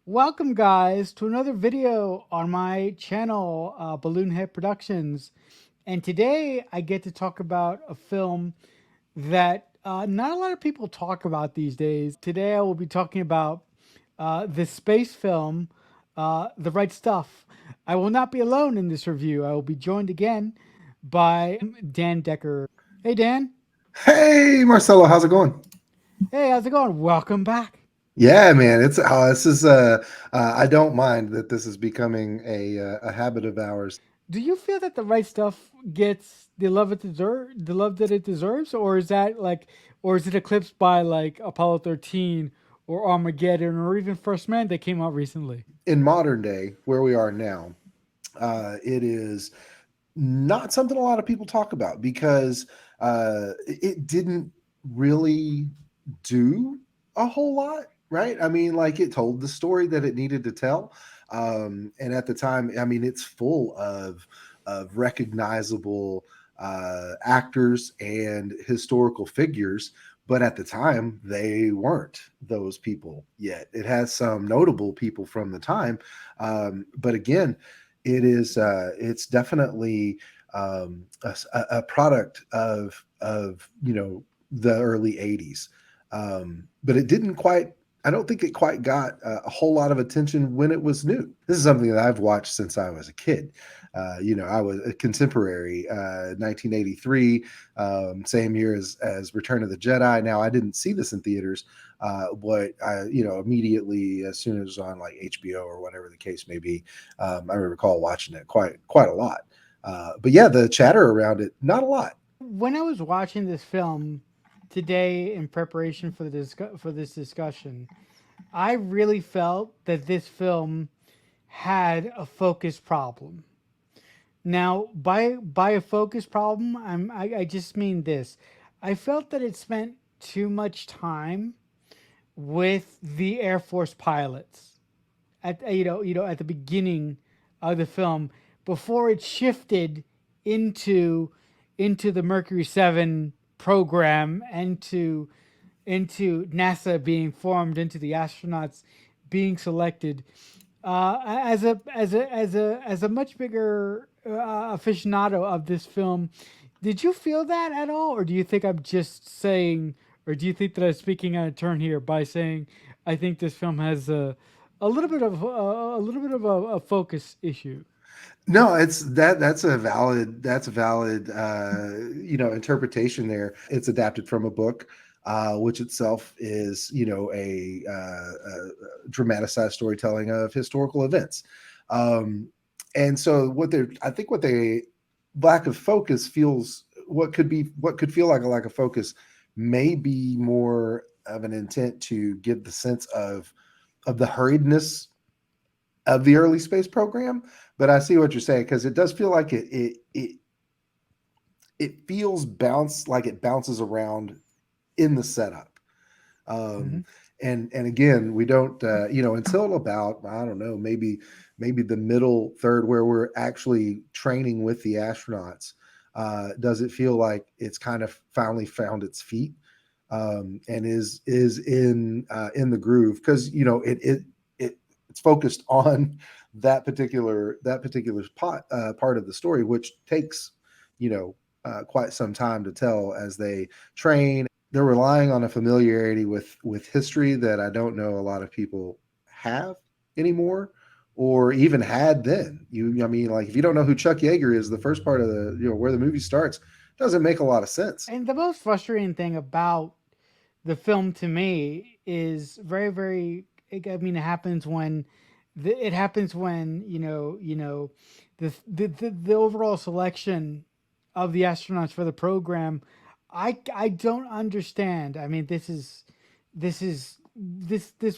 Welcome, guys, to another video on my channel, Balloon Head Productions. And today I get to talk about a film that not a lot of people talk about these days. Today I will be talking about the space film, The Right Stuff. I will not be alone in this review. I will be joined again by Dan Decker. Hey, Dan. Hey, Marcelo, how's it going? Hey, how's it going? Welcome back. Yeah, man, it's this is I don't mind that this is becoming a habit of ours. Do you feel that the right stuff gets the love that it deserves, or is that like, or is it eclipsed by like Apollo 13 or Armageddon or even First Man that came out recently? In modern day, where we are now, it is not something a lot of people talk about because it didn't really do a whole lot, right? I mean, like it told the story that it needed to tell, and at the time, I mean, it's full of recognizable actors and historical figures. But at the time, they weren't those people yet. It has some notable people from the time, but again, it's definitely a product of the early 80s, but it didn't quite, I don't think it quite got a whole lot of attention when it was new. This is something that I've watched since I was a kid. I was a contemporary, 1983, same year as Return of the Jedi. Now I didn't see this in theaters, but I, immediately as soon as it was on like HBO or whatever the case may be, I recall watching it quite a lot. But yeah, the chatter around it, not a lot. When I was watching this film today in preparation for for this discussion, I really felt that this film had a focus problem. Now, by a focus problem, I just mean this. I felt that it spent too much time with the Air Force pilots at at the beginning of the film before it shifted into the Mercury 7 program and into NASA being formed, into the astronauts being selected. As a much bigger aficionado of this film, did you feel that at all, or do you think I'm just saying, or do you think that I'm speaking on a turn here by saying I think this film has a little bit of a focus issue? No, it's that's a valid interpretation there. It's adapted from a book, which itself is a dramatized storytelling of historical events. And so I think what they lack of focus feels what could feel like a lack of focus may be more of an intent to give the sense of the hurriedness of the early space program. But I see what you're saying because it does feel like it feels like it bounces around in the setup. Mm-hmm. Um, and again, we don't until about, I don't know, maybe the middle third where we're actually training with the astronauts. Does it feel like it's kind of finally found its feet, and is in the groove because it's focused on that particular part of the story, which takes quite some time to tell as they train. They're relying on a familiarity with history that I don't know a lot of people have anymore, or even had then. I mean, like if you don't know who Chuck Yeager is, the first part of the where the movie starts doesn't make a lot of sense. And the most frustrating thing about the film to me is very. I mean, it happens when it happens when the overall selection of the astronauts for the program. I don't understand. I mean, this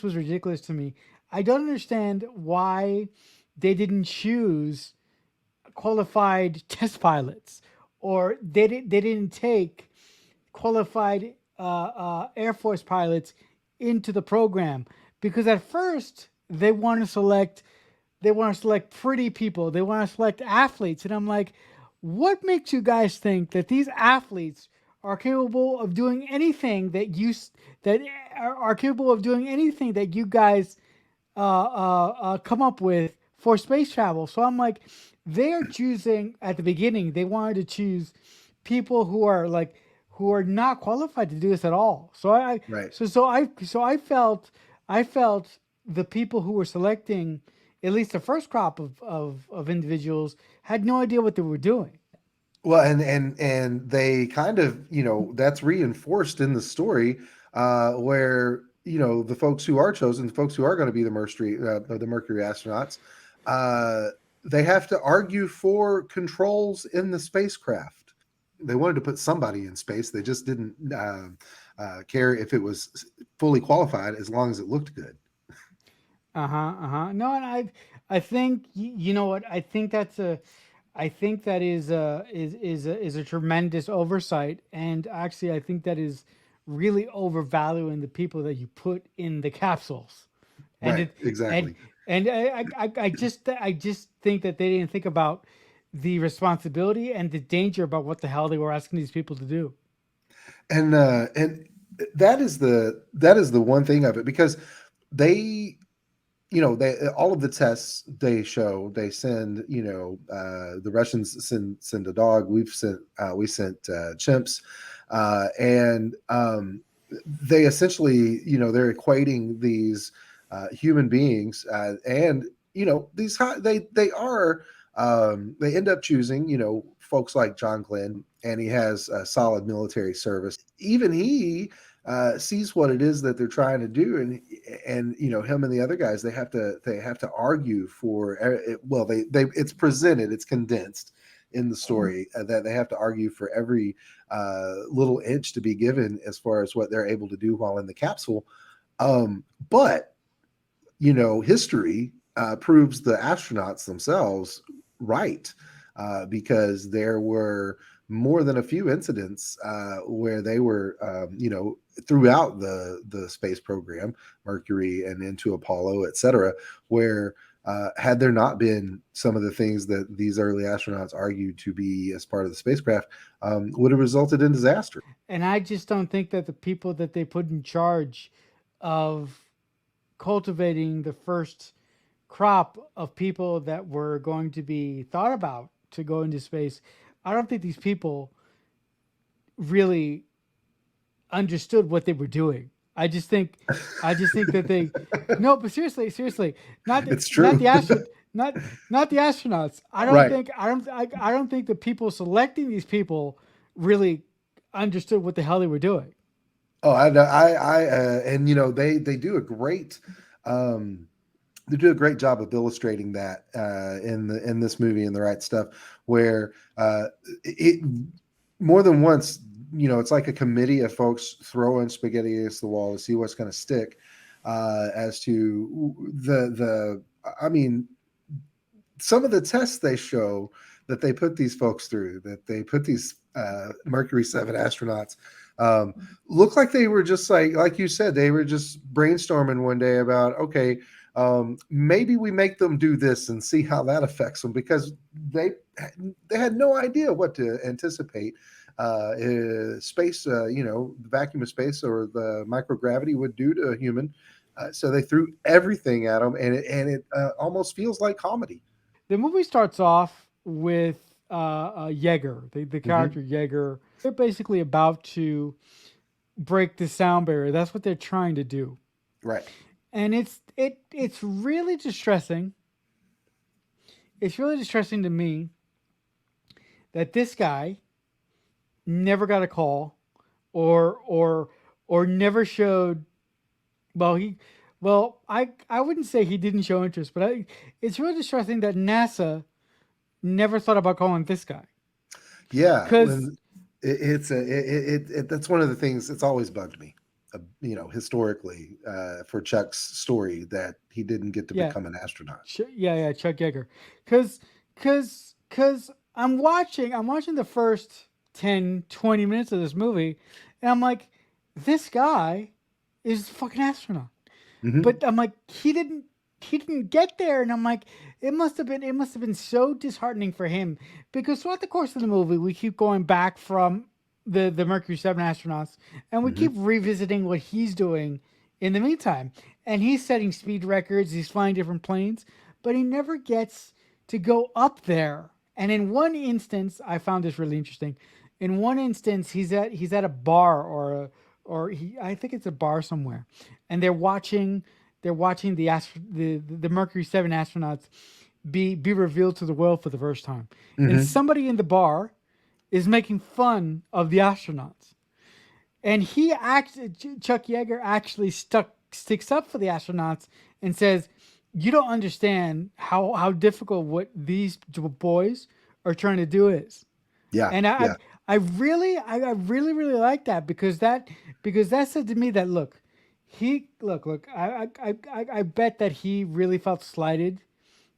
was ridiculous to me. I don't understand why they didn't choose qualified test pilots, or they didn't take qualified Air Force pilots into the program, because at first they want to select pretty people, they want to select athletes, and I'm like, what makes you guys think that these athletes are capable of doing anything that are capable of doing anything that you guys come up with for space travel. So I'm like, they're choosing at the beginning. They wanted to choose people who are like who are not qualified to do this at all. Right. I felt the people who were selecting at least the first crop of individuals had no idea what they were doing. Well, and they kind of, that's reinforced in the story, where the folks who are chosen, the folks who are going to be the Mercury astronauts, uh, they have to argue for controls in the spacecraft. They wanted to put somebody in space. They just didn't care if it was fully qualified as long as it looked good. Uh huh. Uh huh. No, and I think you know what I think that is a tremendous oversight, and actually, I think that is really overvaluing the people that you put in the capsules, and Right. it and Exactly. and I just think that they didn't think about the responsibility and the danger about what the hell they were asking these people to do. And that is the one thing of it, because they they all of the tests they send, the Russians send a dog, we sent chimps, and they essentially, they're equating these human beings, and they end up choosing, folks like John Glenn, and he has a solid military service. Even he sees what it is that they're trying to do, and him and the other guys, they have to argue for, well, they it's presented, it's condensed in the story, that they have to argue for every little inch to be given as far as what they're able to do while in the capsule. But history proves the astronauts themselves right, because there were more than a few incidents where they were, throughout the space program, Mercury and into Apollo, etc., where had there not been some of the things that these early astronauts argued to be as part of the spacecraft, would have resulted in disaster. And I just don't think that the people that they put in charge of cultivating the first crop of people that were going to be thought about to go into space, I don't think these people really understood what they were doing. I just think that they, no, but seriously, It's not the true. astro, not not the astronauts. Right. I don't think the people selecting these people really understood what the hell they were doing. Oh, I know. And they do a great, um, they do a great job of illustrating that in this movie, in the right stuff, where it more than once, it's like a committee of folks throwing spaghetti against the wall to see what's going to stick, as to the I mean, some of the tests they show that they put these folks through, that they put these Mercury 7 astronauts, um, look like they were just like you said, they were just brainstorming one day about, okay, maybe we make them do this and see how that affects them, because they they had no idea what to anticipate. Space, the vacuum of space or the microgravity would do to a human. So they threw everything at them, and it almost feels like comedy. The movie starts off with Yeager, the Hmm. character Yeager. They're basically about to break the sound barrier. That's what they're trying to do, Right. and it's really distressing. It's really distressing to me that this guy never got a call, or never showed. Well, I wouldn't say he didn't show interest, but it's really distressing that NASA never thought about calling this guy Yeah. because When that's one of the things that's always bugged me, historically, for Chuck's story, that he didn't get to yeah, become an astronaut. yeah, Chuck Yeager, because I'm watching the first 10, 20 minutes of this movie, and I'm like, this guy is a fucking astronaut. Hmm. But I'm like, he didn't get there, and I'm like, it must have been so disheartening for him, because throughout the course of the movie we keep going back from the Mercury 7 astronauts, and we keep Hmm. revisiting what he's doing in the meantime. and he's setting speed records. He's flying different planes, but he never gets to go up there. And in one instance, I found this really interesting. In one instance, he's at a bar I think it's a bar somewhere, and they're watching the Mercury 7 astronauts be revealed to the world for the first time, and Hmm. somebody in the bar is making fun of the astronauts. And Chuck Yeager actually sticks up for the astronauts and says, "You don't understand how difficult what these boys are trying to do is." Yeah, And I yeah, I I really really like that because that said to me that look I bet that he really felt slighted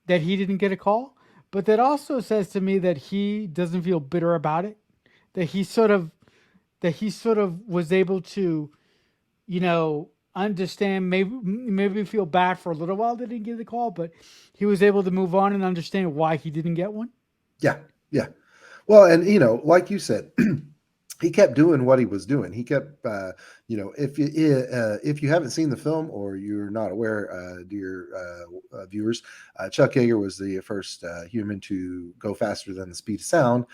that he didn't get a call, but that also says to me that he doesn't feel bitter about it, that he sort of was able to, understand, maybe feel bad for a little while that he didn't get the call, but he was able to move on and understand why he didn't get one. yeah, yeah. Well, and like you said, he kept doing what he was doing. He kept, if you haven't seen the film or you're not aware, dear viewers, Chuck Yeager was the first human to go faster than the speed of sound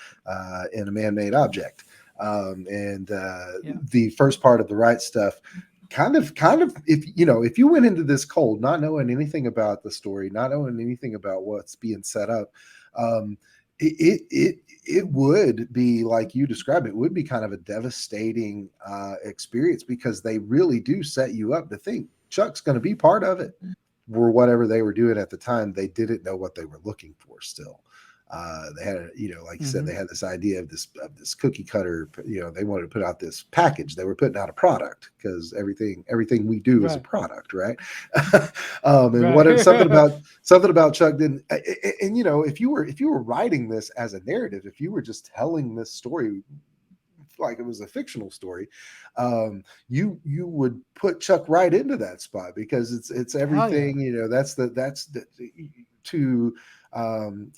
in a man-made object. And Yeah. the first part of the right stuff, kind of, if you went into this cold, not knowing anything about the story, not knowing anything about what's being set up. Um, it would be like you described. It would be kind of a devastating experience because they really do set you up to think Chuck's going to be part of it. Or whatever they were doing at the time, they didn't know what they were looking for. Still, they had, like you said, Mm-hmm. they had this idea of this cookie cutter. They wanted to put out this package. They were putting out a product because everything we do is a Right. product, right? And what Right. something about Chuck didn't. And if you were writing this as a narrative, if you were just telling this story like it was a fictional story, you would put Chuck right into that spot because it's Hell yeah. everything. That's the to um,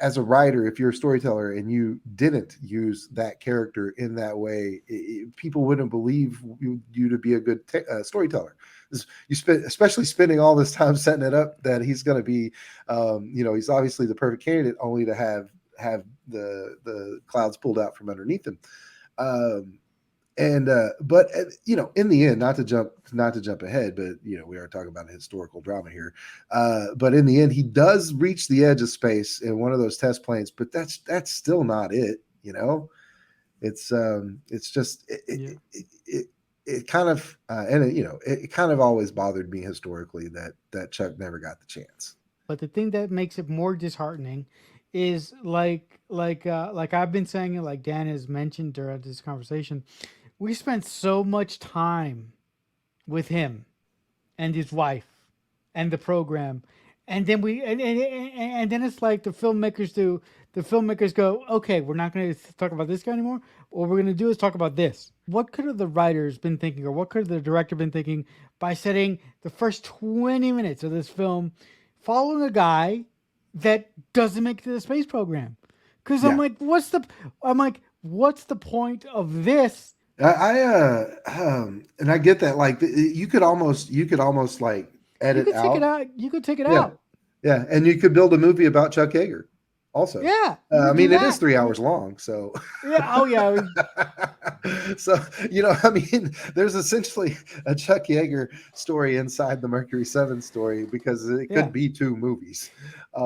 as a writer, if you're a storyteller and you didn't use that character in that way, people wouldn't believe you to be a good storyteller. You spend, especially spending all this time setting it up that he's going to be, he's obviously the perfect candidate, only to have the clouds pulled out from underneath him. Um, and but in the end, not to jump ahead, but we are talking about a historical drama here. But in the end, he does reach the edge of space in one of those test planes, but that's still not it. It's just Yeah. it kind of and it kind of always bothered me historically that Chuck never got the chance. But the thing that makes it more disheartening is like I've been saying it, like Dan has mentioned during this conversation, we spent so much time with him and his wife and the program, and then then it's like the filmmakers go, okay, we're not going to talk about this guy anymore. What we're going to do is talk about this. What could have the writers been thinking, or what could have the director been thinking, by setting the first 20 minutes of this film following a guy that doesn't make it to the space program? Because Yeah, I'm like, what's the point of this? and I get that. Like you could almost like You edit could take it out. out. You could take it Yeah, out. yeah, and you could build a movie about Chuck Yeager. Also, Yeah, you I could do mean, it is that. 3 hours long, so. Yeah. Oh yeah. So I mean, there's essentially a Chuck Yeager story inside the Mercury 7 story because it Yeah. could be two movies.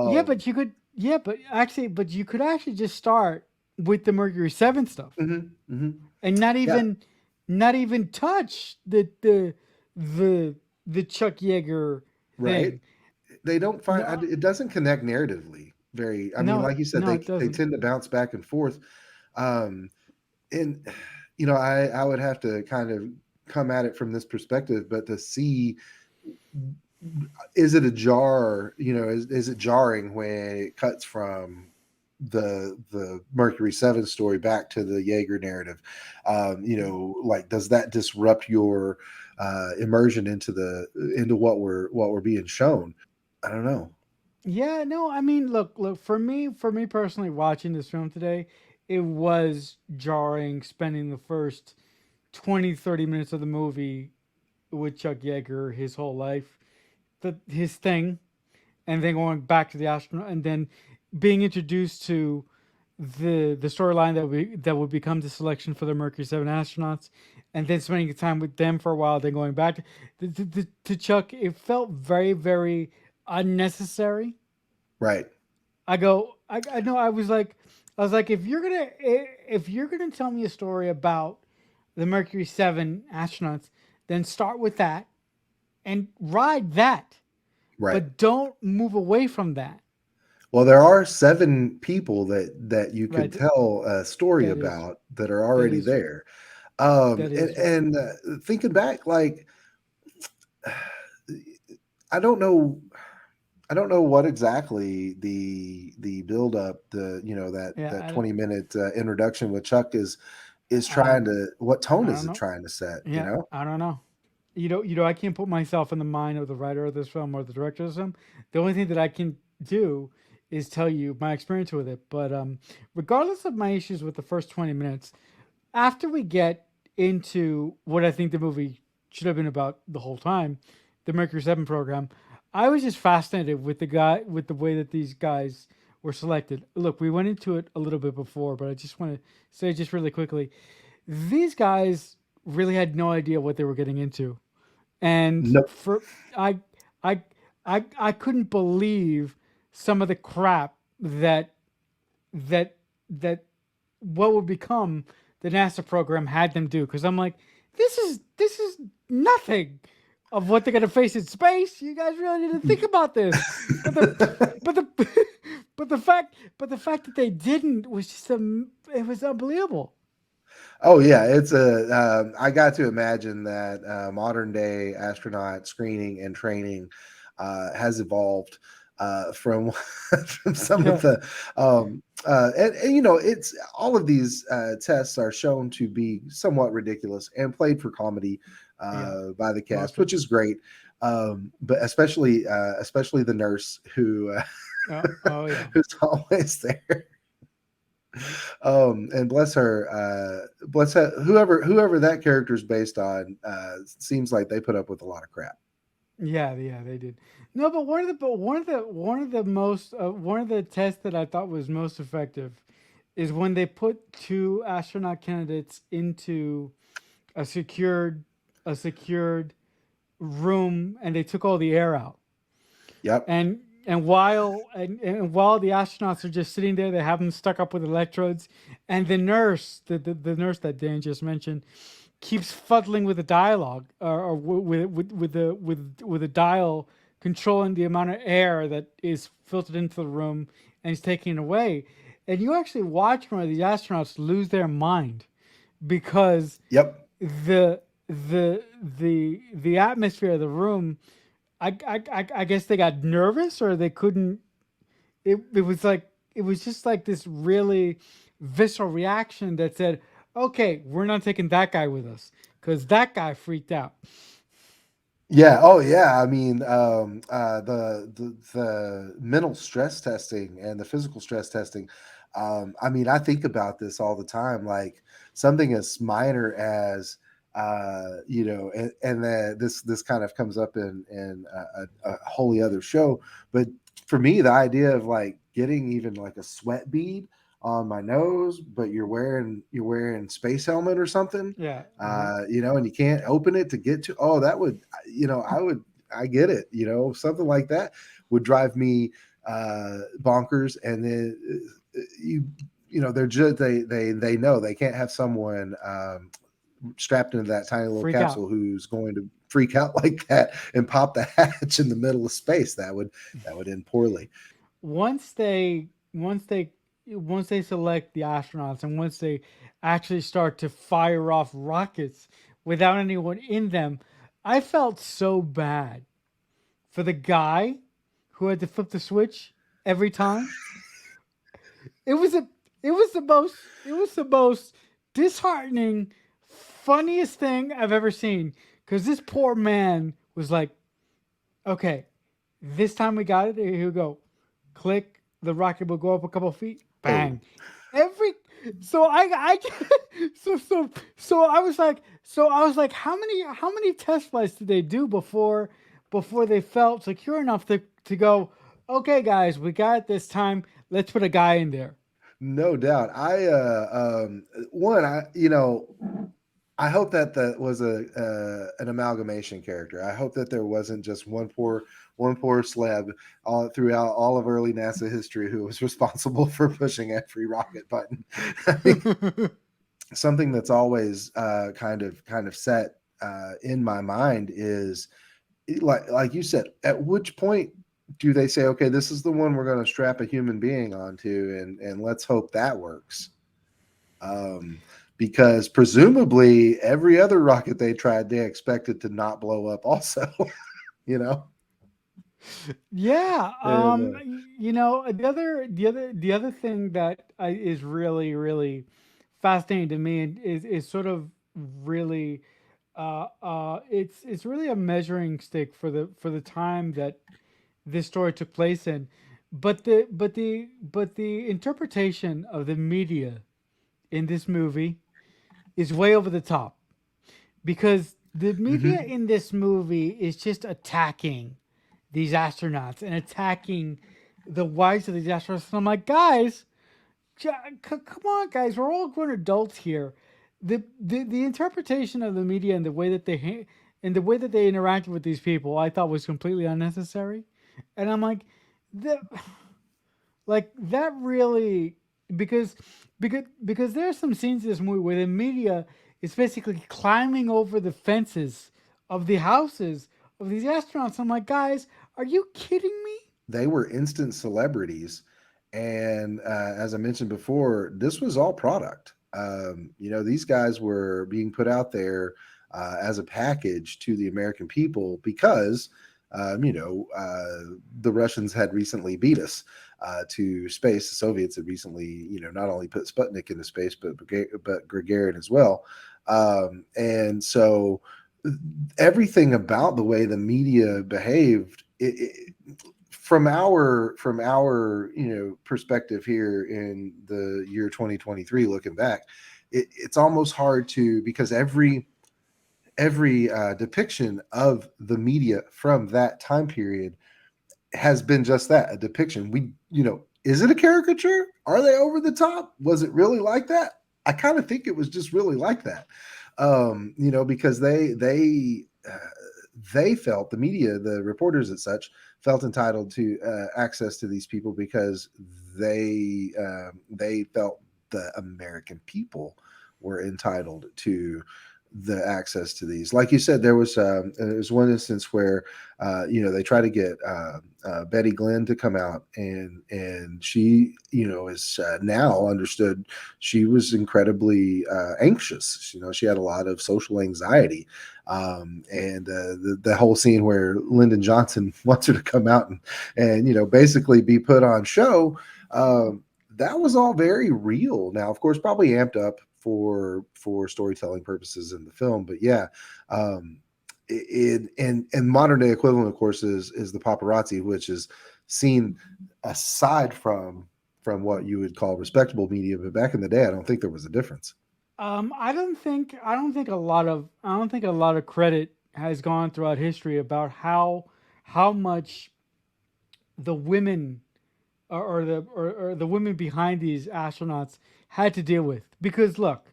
Yeah, Um, but you could. Yeah, but you could actually just start with the Mercury 7 stuff mhm, mhm. and not Yeah, even touch the the Chuck Yeager right. thing. They don't find No, it doesn't connect narratively very. I mean, no, like you said, no, they it they doesn't. tend to bounce back and forth. Um, and I would have to kind of come at it from this perspective, but to see, is it a jar, is it jarring when it cuts from the Mercury 7 story back to the Jaeger narrative? Like, does that disrupt your immersion into what we're being shown? I don't know. Yeah, no, I mean, look, for me personally, watching this film today, it was jarring spending the first 20, 30 minutes of the movie with Chuck Yeager his whole life, his thing, and then going back to the astronaut, and then being introduced to the storyline that would become the selection for the Mercury 7 astronauts, and then spending time with them for a while, then going back to Chuck. It felt very unnecessary. Right. I know I was like, if you're gonna tell me a story about the Mercury 7 astronauts, then start with that and ride that, Right. but don't move away from that. Well, there are 7 people that you could Right. tell a story That is about that are that already is there. that And, is right. thinking back, like I don't know, I don't know what exactly the build up, Yeah, that 20-minute introduction with Chuck is I trying don't to. What tone I is don't it know. trying to set? You Yeah, know? I don't know. I can't put myself in the mind of the writer of this film or the director of this film. The only thing that I can do is tell you my experience with it. But regardless of my issues with the first 20 minutes, after we get into what I think the movie should have been about the whole time, the Mercury 7 program, I was just fascinated with the way that these guys were selected. Look, we went into it a little bit before, but I just want to say just really quickly, these guys really had no idea what they were getting into, and No. for I I I couldn't believe some of the crap that that what would become the NASA program had them do, because I'm like, this is nothing of what they're gonna face in space. You guys really need to think about this. But the but the but the fact that they didn't was just it was unbelievable. Oh yeah, it's a. I got to imagine that modern day astronaut screening and training has evolved from from some of Yeah, the and it's all of these tests are shown to be somewhat ridiculous and played for comedy yeah, by the most cast, of which is great. But especially the nurse who oh yeah. who's always there. And bless her, bless her, whoever that character is based on. Seems like they put up with a lot of crap. Yeah, they did. No, but one of the tests that I thought was most effective is when they put two astronaut candidates into a secured a secured room and they took all the air out. Yep. And while the astronauts are just sitting there, they have them stuck up with electrodes, and the nurse, the nurse that Dan just mentioned, keeps fuddling with the dialogue or with the dial controlling the amount of air that is filtered into the room and he's taking it away. And you actually watch one of these astronauts lose their mind because Yep. the the atmosphere of the room. I guess they got nervous or they couldn't. It was like it was just like this really visceral reaction that said, "Okay, we're not taking that guy with us because that guy freaked out." Yeah. Oh, yeah. I mean, the mental stress testing and the physical stress testing. I mean, I think about this all the time. Like something as minor as and this kind of comes up in a wholly other show. But for me, the idea of like getting even like a sweat bead on my nose, but you're wearing space helmet or something, Yeah. and you can't open it to get to. Oh, that would, I get it. Something like that would drive me bonkers. And then they're just they know they can't have someone strapped into that tiny little Freak out. capsule who's going to freak out like that and pop the hatch in the middle of space. That would end poorly. Once they once they once they select the astronauts and once they actually start to fire off rockets without anyone in them, I felt so bad for the guy who had to flip the switch every time. It was a it was the most disheartening, funniest thing I've ever seen. Cause this poor man was like, okay, this time we got it. Here we go. Click. The rocket will go up a couple feet. Oh, Bang. Every so I so so so I was like, how many test flights did they do before they felt secure enough to go, okay, guys, we got it this time. Let's put a guy in there. No doubt. I I hope that that was a an amalgamation character. I hope that there wasn't just one poor sleb all throughout all of early NASA history who was responsible for pushing every rocket button. I mean, something that's always kind of set in my mind is like you said, at which point do they say, okay, this is the one we're going to strap a human being onto, and let's hope that works. Um, because presumably every other rocket they tried, they expected to not blow up. Also, you know, Yeah, and the other thing that is really fascinating to me and is sort of really it's really a measuring stick for the time that this story took place in, but the interpretation of the media in this movie is way over the top because the media mm-hmm. in this movie is just attacking these astronauts and attacking the wives of these astronauts. And I'm like, guys, come on, guys, we're all grown adults here. The interpretation of the media and the way that and the way that they interacted with these people, I thought was completely unnecessary. And I'm like, the like that really because because there are some scenes in this movie where the media is basically climbing over the fences of the houses of these astronauts. I'm like, guys, are you kidding me? They were instant celebrities, and as I mentioned before, this was all product. These guys were being put out there as a package to the American people because the Russians had recently beat us to space. The Soviets had recently, not only put Sputnik into space, but Gagarin as well. And so everything about the way the media behaved, from our perspective here in the year 2023, looking back, it's almost hard to, because every depiction of the media from that time period has been just that, a depiction. Is it a caricature? Are they over the top? Was it really like that? I kind of think it was just really like that. Because they felt, the media, the reporters and such, felt entitled to access to these people because they felt the American people were entitled to the access to these. Like you said, there was one instance where they try to get Betty Glenn to come out, and she is now understood. She was incredibly anxious. She had a lot of social anxiety, and the whole scene where Lyndon Johnson wants her to come out and basically be put on show. That was all very real. Now, of course, probably amped up for storytelling purposes in the film, but yeah, and modern day equivalent, of course, is the paparazzi, which is seen aside from what you would call respectable media. But back in the day, I don't think there was a difference. I don't think a lot of credit has gone throughout history about how much the women or the women behind these astronauts had to deal with. Because look,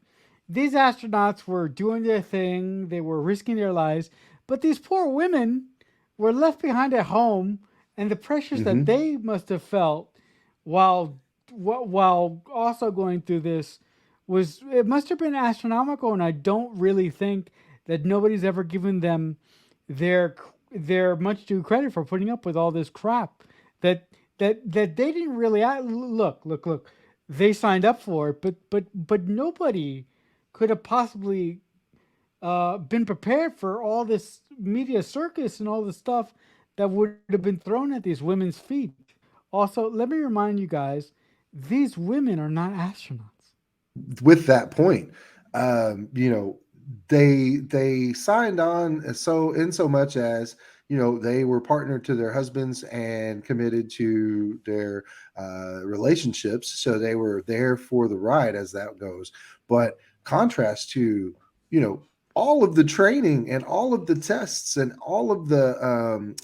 these astronauts were doing their thing, they were risking their lives, but these poor women were left behind at home, and the pressures that Hmm. they must have felt while while also going through this was, it must have been astronomical. And I don't really think that nobody's ever given them their their much due credit for putting up with all this crap that that they didn't really look, they signed up for it, but nobody could have possibly been prepared for all this media circus and all the stuff that would have been thrown at these women's feet. Also, let me remind you guys, these women are not astronauts. With that point, um, you know, they signed on so in so much as they were partnered to their husbands and committed to their relationships, so they were there for the ride as that goes. But contrast to, you know, all of the training and all of the tests and all of the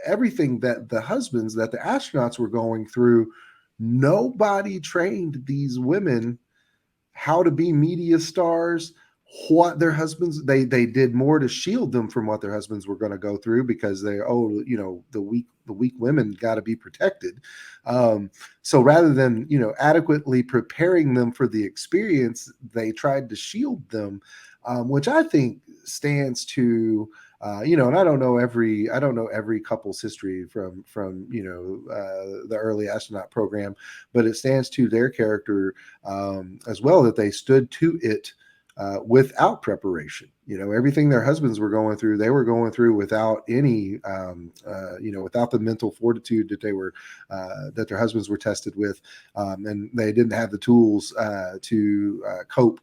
everything that the astronauts were going through, nobody trained these women how to be media stars, what their husbands, they did more to shield them from what their husbands were going to go through, because they, the weak women got to be protected. So rather than, adequately preparing them for the experience, they tried to shield them, which I think stands to, and I don't know every couple's history from the early astronaut program, but it stands to their character, as well, that they stood to it without preparation. Everything their husbands were going through, they were going through without any, without the mental fortitude that their husbands were tested with, and they didn't have the tools to cope.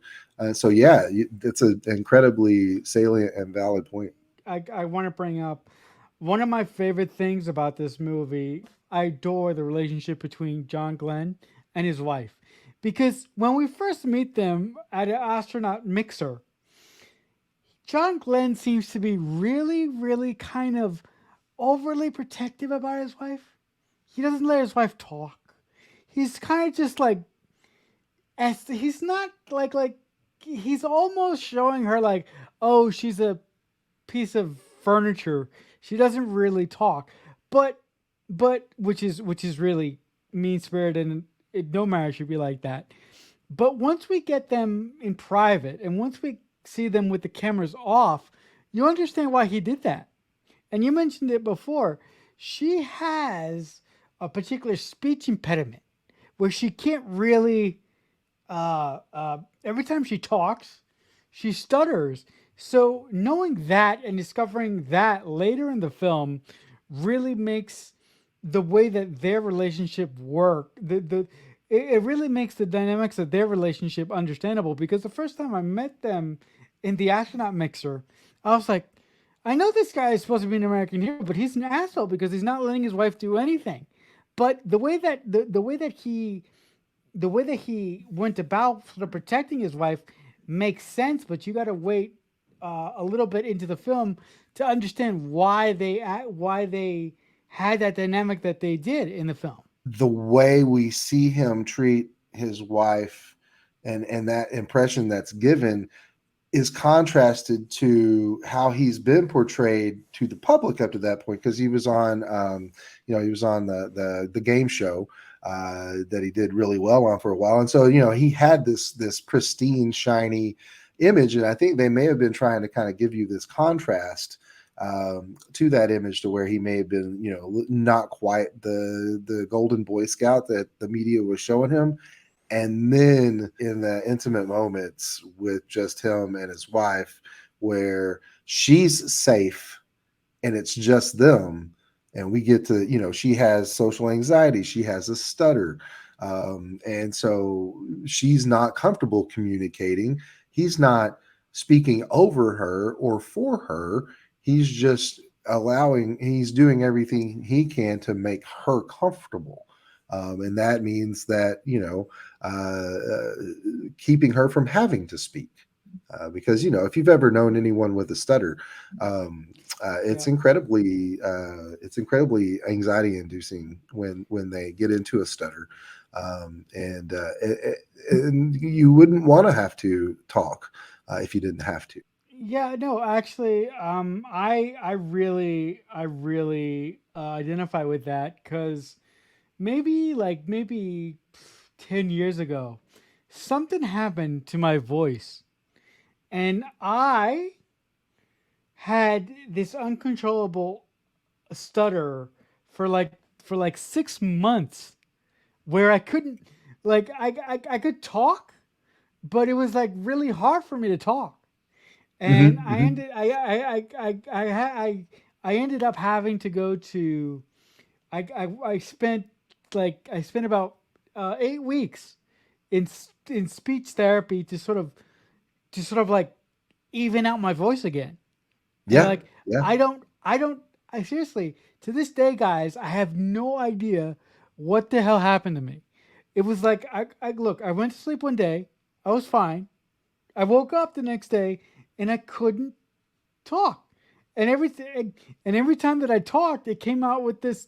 So yeah, it's an incredibly salient and valid point. I want to bring up one of my favorite things about this movie. I adore the relationship between John Glenn and his wife. Because when we first meet them at an astronaut mixer, John Glenn seems to be really, really kind of overly protective about his wife. He doesn't let his wife talk. He's kind of just like, as he's not like he's almost showing her like, oh, she's a piece of furniture. She doesn't really talk, but which is really mean spirited, and no marriage should be like that. But once we get them in private, and once we see them with the cameras off, you understand why he did that. And you mentioned it before. She has a particular speech impediment where she can't really every time she talks, she stutters. So knowing that and discovering that later in the film really makes the way that their relationship work it really makes the dynamics of their relationship understandable, because the first time I met them in the astronaut mixer, I was like, I know this guy is supposed to be an American hero, but he's an asshole because he's not letting his wife do anything. But the way that he went about sort of protecting his wife makes sense, but you got to wait a little bit into the film to understand why they had that dynamic that they did in the film. The way we see him treat his wife, and that impression that's given, is contrasted to how he's been portrayed to the public up to that point, because he was on the game show that he did really well on for a while, and so he had this pristine, shiny image, and I think they may have been trying to kind of give you this contrast to that image, to where he may have been, not quite the golden boy scout that the media was showing him. And then in the intimate moments with just him and his wife, where she's safe and it's just them, and we get to, she has social anxiety, she has a stutter, and so she's not comfortable communicating. He's not speaking over her or for her. He's just he's doing everything he can to make her comfortable, and that means that, keeping her from having to speak, because if you've ever known anyone with a stutter, Yeah. it's incredibly anxiety inducing when they get into a stutter, and you wouldn't want to have to talk if you didn't have to. Yeah, no, actually, I really identify with that because maybe 10 years ago, something happened to my voice, and I had this uncontrollable stutter for like 6 months, where I couldn't, I could talk, but it was like really hard for me to talk. And Hmm. I Hmm. ended I ended up having to go to I spent about 8 weeks in speech therapy to sort of like even out my voice again. And Yeah, like yeah. I don't. I seriously, to this day, guys, I have no idea what the hell happened to me. It was like I look. I went to sleep one day. I was fine. I woke up the next day and I couldn't talk. And everything, and every time that I talked, it came out with this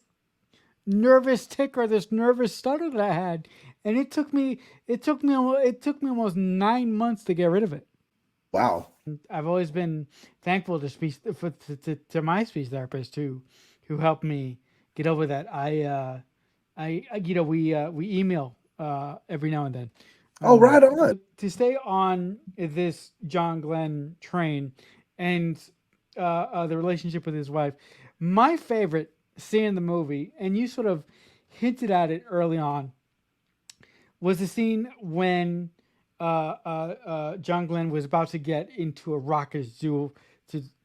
nervous tick or this nervous stutter that I had, and it took me almost 9 months to get rid of it. Wow. I've always been thankful to speech to my speech therapist who helped me get over that. We email every now and then. Oh, right on. To stay on this John Glenn train and the relationship with his wife, my favorite scene in the movie, and you sort of hinted at it early on, was the scene when John Glenn was about to get into a rocket to,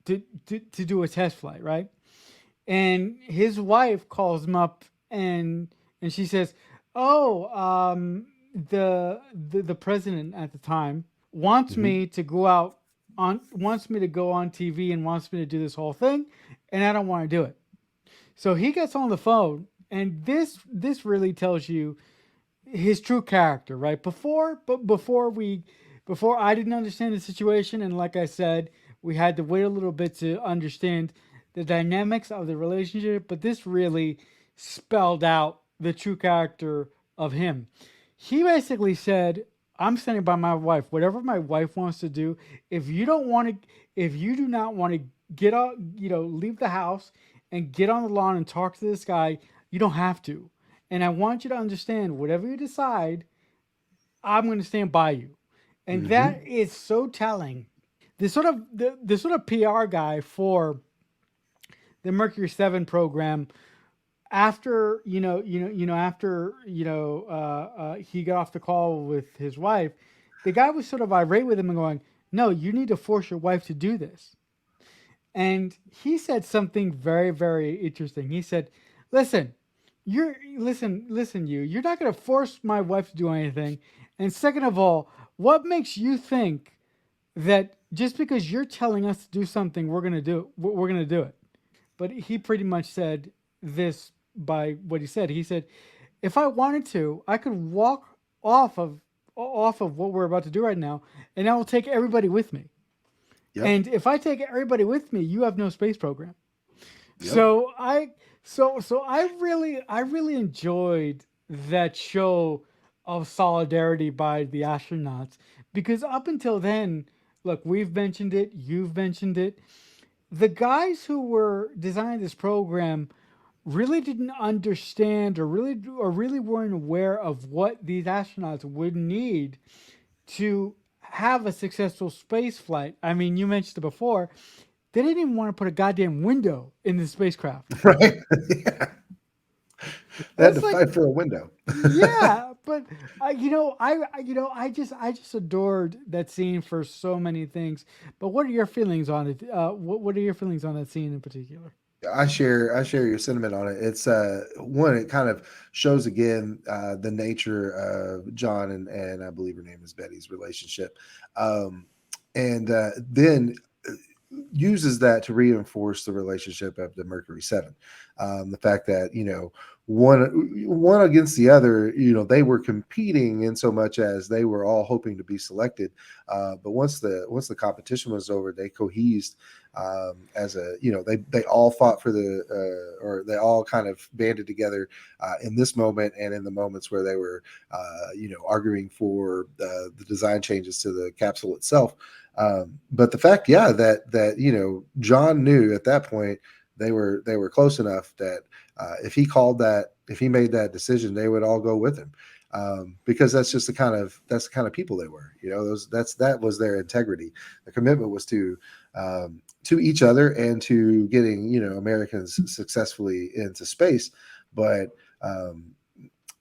to do a test flight, right? And his wife calls him up and she says, "Oh, the president at the time wants Hmm. me to go out on wants me to go on TV and wants me to do this whole thing, and I don't want to do it." So he gets on the phone, and this really tells you his true character, right? Before I didn't understand the situation, and like I said, we had to wait a little bit to understand the dynamics of the relationship. But this really spelled out the true character of him. He basically said, "I'm standing by my wife. Whatever my wife wants to do. If you don't want to, if you do not want to get out, leave the house and get on the lawn and talk to this guy, you don't have to. And I want you to understand, whatever you decide, I'm going to stand by you." And Hmm. that is so telling. The sort of PR guy for the Mercury 7 program, after he got off the call with his wife, the guy was sort of irate with him and going, "No, you need to force your wife to do this." And he said something very, very interesting. He said, "Listen, you're not going to force my wife to do anything. And second of all, what makes you think that just because you're telling us to do something, we're going to do it? We're going to do it?" But he pretty much said this by what he said. He said, "If I wanted to, I could walk off of off of what we're about to do right now, and I will take everybody with me. Yep. And if I take everybody with me, you have no space program." Yep. So I really enjoyed that show of solidarity by the astronauts, because up until then, look, we've mentioned it, you've mentioned it. The guys who were designing this program really didn't understand or really weren't aware of what these astronauts would need to have a successful space flight. I mean, you mentioned it before. They didn't even want to put a goddamn window in the spacecraft. Right. Yeah. They had to It's like, fight for a window. yeah, but I just adored that scene for so many things. But what are your feelings on it? What are your feelings on that scene in particular? I share your sentiment on it. It's one, it kind of shows again the nature of John and I believe her name is Betty's relationship. Um and then uses that to reinforce the relationship of the Mercury 7. The fact that, one against the other, they were competing in so much as they were all hoping to be selected. But once the competition was over, they cohesed, as a, they all fought for or they all kind of banded together in this moment and in the moments where they were, arguing for the design changes to the capsule itself. But the fact, yeah, that John knew at that point they were close enough that if he made that decision, they would all go with him, because that's the kind of people they were. That was their integrity. The commitment was to each other and to getting Americans successfully into space, but.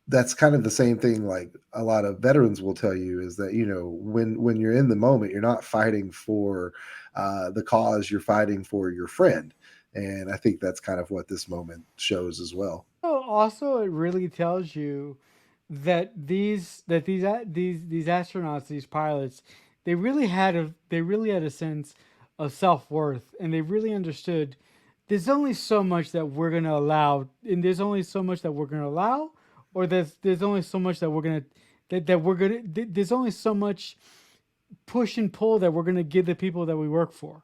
That's kind of the same thing like a lot of veterans will tell you, is that when you're in the moment, you're not fighting for the cause, you're fighting for your friend. And I think that's kind of what this moment shows as well. Also, it really tells you that these astronauts, these pilots, they really had a sense of self worth, and they really understood there's only so much that we're gonna allow, and there's only so much that we're gonna allow, or there's only so much that we're gonna that we're gonna there's only so much push and pull that we're gonna give the people that we work for.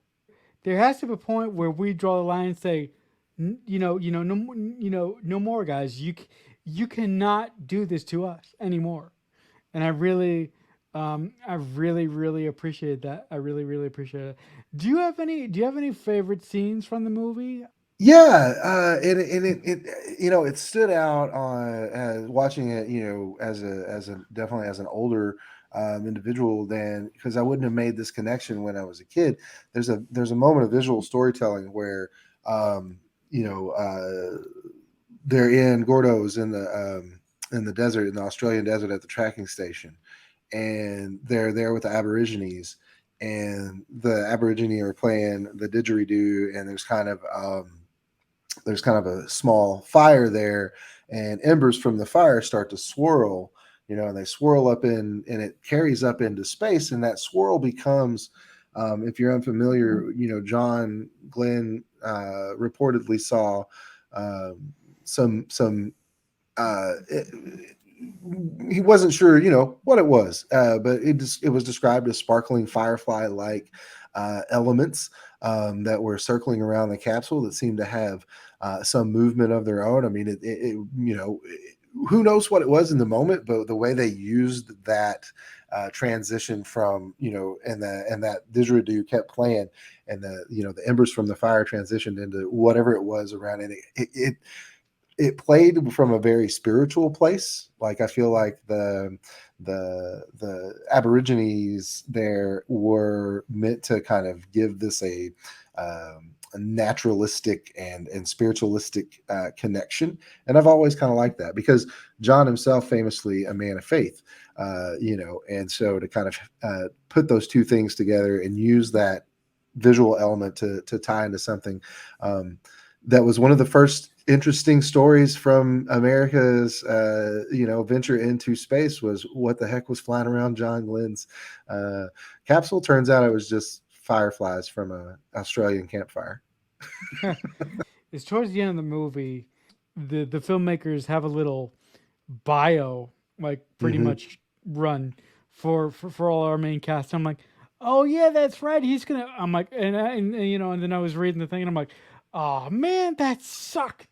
There has to be a point where we draw the line and say, no, no more, guys. You cannot do this to us anymore. And I really, really appreciate that. I really, really appreciate it. Do you have any favorite scenes from the movie? Yeah, and it it stood out on watching it, as a definitely as an older individual, than because I wouldn't have made this connection when I was a kid. There's a moment of visual storytelling where um, you know they're in Gordo's in the desert, in the Australian desert, at the tracking station, and they're there with the Aborigines, and the Aborigine are playing the didgeridoo, and there's kind of a small fire there, and embers from the fire start to swirl, and they swirl up and it carries up into space, and that swirl becomes, if you're unfamiliar, John Glenn reportedly saw some it, he wasn't sure, what it was, but it was described as sparkling firefly-like elements that were circling around the capsule that seemed to have some movement of their own. I mean, who knows what it was in the moment, but the way they used that transition from, and that didgeridoo kept playing, and the embers from the fire transitioned into whatever it was around it. It played from a very spiritual place. Like, I feel like the Aborigines there were meant to kind of give this a naturalistic and spiritualistic connection, and I've always kind of liked that, because John himself, famously a man of faith, and so to kind of put those two things together and use that visual element to tie into something that was one of the first interesting stories from America's, venture into space, was what the heck was flying around John Glenn's uh, capsule. Turns out it was just fireflies from a Australian campfire. It's towards the end of the movie. The filmmakers have a little bio, like pretty Hmm. much run for all our main cast. I'm like, oh yeah, that's right. He's gonna. I'm like, and then I was reading the thing, and I'm like, oh man, that sucked.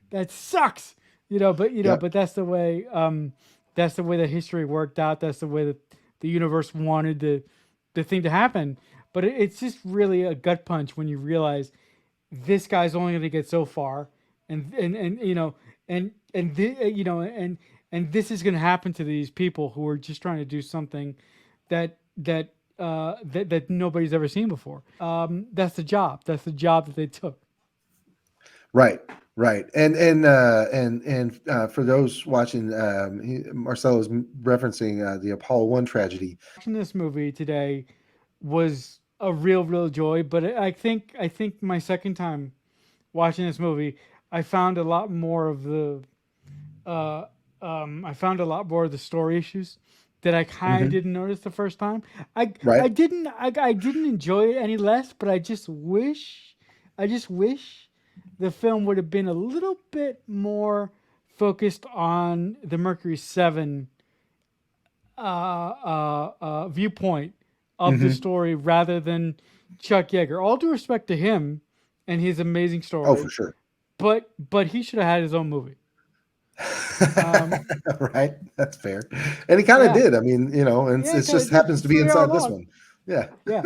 That sucks. Yep. But that's the way the history worked out. That's the way that the universe wanted the thing to happen. But it's just really a gut punch when you realize this guy's only going to get so far, and and this is going to happen to these people who are just trying to do something that nobody's ever seen before. That's the job. That's the job that they took. Right. Right. And for those watching, Marcelo is referencing the Apollo 1 tragedy. Watching this movie today was a real joy. But I think my second time watching this movie, I found a lot more of the uh, I found a lot more of the story issues that I kind of Hmm. didn't notice the first time. Right. I didn't enjoy it any less, but I just wish the film would have been a little bit more focused on the Mercury 7 viewpoint of the Hmm. story rather than Chuck Yeager. All due respect to him and his amazing Oh, for story, sure. but he should have had his own movie. Um, Right. That's fair. And he kind of yeah, did. I mean, and yeah, it kind of just did happens to be for our inside this log. one. Yeah. Yeah,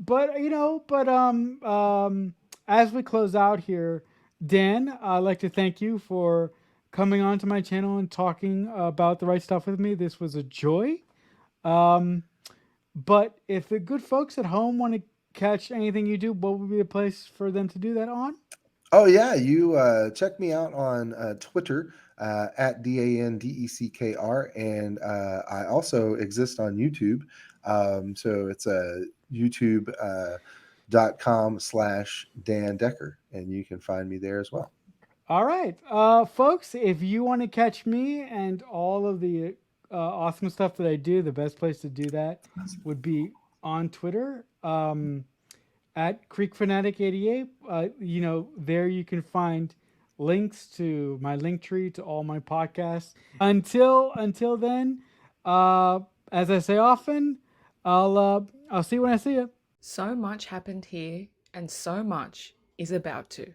but as we close out here, Dan, I'd like to thank you for coming on to my channel and talking about the right stuff with me. This was a joy. Um, but if the good folks at home want to catch anything you do, what would be the place for them to do that on? Oh yeah, you check me out on Twitter at DANDECKR, and I also exist on YouTube. So it's YouTube .com/ Dan Decker, and you can find me there as well. All right, folks, if you want to catch me and all of the awesome stuff that I do, the best place to do that would be on Twitter. at Creek Fanatic 88. There you can find links to my link tree to all my podcasts. Until then, uh, as I say often, I'll see you when I see you. So much happened here, and so much is about to.